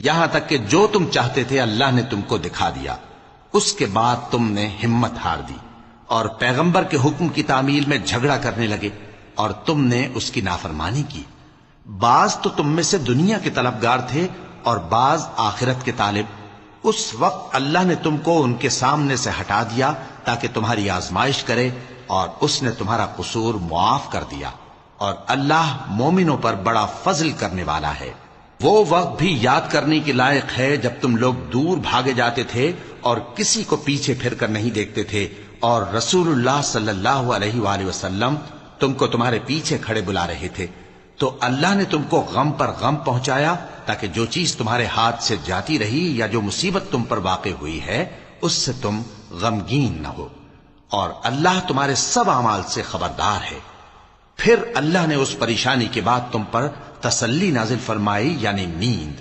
یہاں تک کہ جو تم چاہتے تھے اللہ نے تم کو دکھا دیا، اس کے بعد تم نے ہمت ہار دی اور پیغمبر کے حکم کی تعمیل میں جھگڑا کرنے لگے اور تم نے اس کی نافرمانی کی۔ بعض تو تم میں سے دنیا کے طلبگار تھے اور بعض آخرت کے طالب۔ اس وقت اللہ نے تم کو ان کے سامنے سے ہٹا دیا تاکہ تمہاری آزمائش کرے، اور اس نے تمہارا قصور معاف کر دیا، اور اللہ مومنوں پر بڑا فضل کرنے والا ہے۔ وہ وقت بھی یاد کرنے کے لائق ہے جب تم لوگ دور بھاگے جاتے تھے اور کسی کو پیچھے پھر کر نہیں دیکھتے تھے، اور رسول اللہ صلی اللہ علیہ وآلہ وسلم تم کو تمہارے پیچھے کھڑے بلا رہے تھے، تو اللہ نے تم کو غم پر غم پہنچایا تاکہ جو چیز تمہارے ہاتھ سے جاتی رہی یا جو مصیبت تم پر واقع ہوئی ہے اس سے تم غمگین نہ ہو، اور اللہ تمہارے سب اعمال سے خبردار ہے۔ پھر اللہ نے اس پریشانی کے بعد تم پر تسلی نازل فرمائی، یعنی نیند،